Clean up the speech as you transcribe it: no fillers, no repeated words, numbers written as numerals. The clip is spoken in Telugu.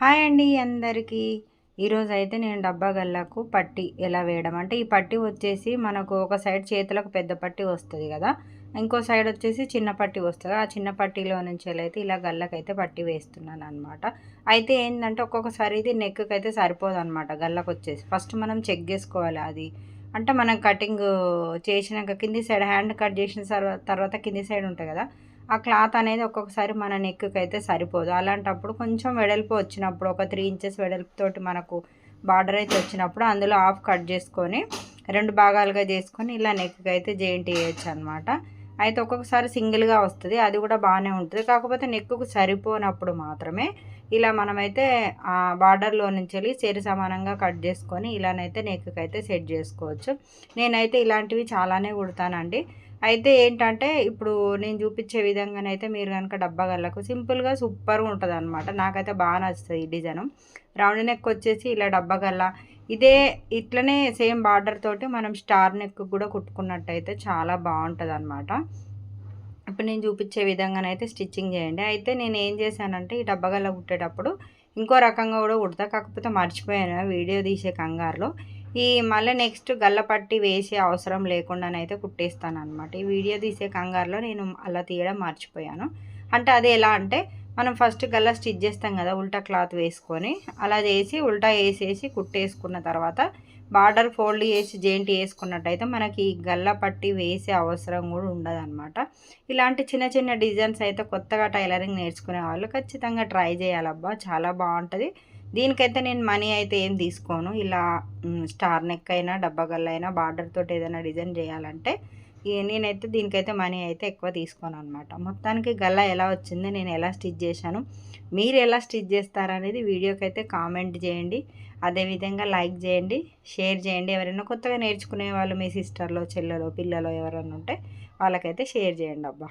హాయ్ అండి అందరికీ. ఈరోజైతే నేను డబ్బా గల్లకు పట్టీ ఎలా వేయడం అంటే, ఈ పట్టీ వచ్చేసి మనకు ఒక సైడ్ చేతులకు పెద్ద పట్టీ వస్తుంది కదా, ఇంకో సైడ్ వచ్చేసి చిన్న పట్టీ వస్తుంది. ఆ చిన్న పట్టీలో నుంచి అయితే ఇలా గల్లకైతే పట్టీ వేస్తున్నాను అనమాట. అయితే ఏంటంటే ఒక్కొక్కసారి ఇది నెక్కి అయితే సరిపోదు అనమాట. గల్లకు వచ్చేసి ఫస్ట్ మనం చెక్ చేసుకోవాలి అది అంటే మనం కటింగ్ చేసినాక కింది సైడ్ హ్యాండ్ కట్ చేసిన తర్వాత కింది సైడ్ ఉంటుంది కదా, ఆ క్లాత్ అనేది ఒక్కొక్కసారి మన నెక్కి అయితే సరిపోదు. అలాంటప్పుడు కొంచెం వెడల్పు వచ్చినప్పుడు ఒక 3 ఇంచెస్ వెడల్పుతోటి మనకు బార్డర్ అయితే వచ్చినప్పుడు అందులో హాఫ్ కట్ చేసుకొని 2 భాగాలుగా చేసుకొని ఇలా నెక్కి అయితే జాయింట్ చేయొచ్చు అనమాట. అయితే ఒక్కొక్కసారి సింగిల్గా వస్తుంది, అది కూడా బాగానే ఉంటుంది. కాకపోతే నెక్కుకు సరిపోనప్పుడు మాత్రమే ఇలా మనమైతే ఆ బార్డర్లో నుంచి వెళ్ళి సరి సమానంగా కట్ చేసుకొని ఇలానైతే నెక్కి అయితే సెట్ చేసుకోవచ్చు. నేనైతే ఇలాంటివి చాలానే కుడతానండి. అయితే ఏంటంటే ఇప్పుడు నేను చూపించే విధంగానైతే మీరు కనుక డబ్బా గల్లకు సింపుల్గా సూపర్గా ఉంటుంది అనమాట. నాకైతే బాగా నచ్చుతుంది ఈ డిజైన్. రౌండ్ నెక్ వచ్చేసి ఇలా డబ్బా గల్ల ఇదే ఇట్లనే సేమ్ బార్డర్ తోటి మనం స్టార్ నెక్ కూడా కుట్టుకున్నట్టయితే చాలా బాగుంటుంది అనమాట. ఇప్పుడు నేను చూపించే విధంగానైతే స్టిచ్చింగ్ చేయండి. అయితే నేను ఏం చేశానంటే ఈ డబ్బా గల్ల కుట్టేటప్పుడు ఇంకో రకంగా కూడా కుడతా, కాకపోతే మర్చిపోయాను వీడియో తీసే కంగారులో. మళ్ళీ నెక్స్ట్ గల్ల పట్టి వేసే అవసరం లేకుండానైతే కుట్టేస్తాను అనమాట. ఈ వీడియో తీసే కంగారులో నేను అలా తీయడం మర్చిపోయాను. అంటే అది ఎలా అంటే, మనం ఫస్ట్ గల్ల స్టిచ్ చేస్తాం కదా ఉల్టా క్లాత్ వేసుకొని, అలా చేసి ఉల్టా వేసేసి కుట్టేసుకున్న తర్వాత బార్డర్ ఫోల్డ్ చేసి జాయింట్ వేసుకున్నట్టయితే మనకి గల్ల పట్టి వేసే అవసరం కూడా ఉండదన్నమాట. ఇలాంటి చిన్న చిన్న డిజైన్స్ అయితే కొత్తగా టైలరింగ్ నేర్చుకునే వాళ్ళు ఖచ్చితంగా ట్రై చేయాలబ్బా, చాలా బాగుంటుంది. దీనికైతే నేను మనీ అయితే ఏం తీసుకోను. ఇలా స్టార్ నెక్ అయినా డబ్బా గల్ల అయినా బార్డర్ తోటి ఏదైనా డిజైన్ చేయాలంటే నేనైతే దీనికైతే మనీ అయితే ఎక్కువ తీసుకోను అనమాట. మొత్తానికి గల్ల ఎలా వచ్చింది, నేను ఎలా స్టిచ్ చేశాను, మీరు ఎలా స్టిచ్ చేస్తారనేది వీడియోకి అయితే కామెంట్ చేయండి. అదేవిధంగా లైక్ చేయండి, షేర్ చేయండి. ఎవరైనా కొత్తగా నేర్చుకునే వాళ్ళు మీ సిస్టర్లో చెల్లలో పిల్లలో ఎవరైనా ఉంటే వాళ్ళకైతే షేర్ చేయండి అబ్బా.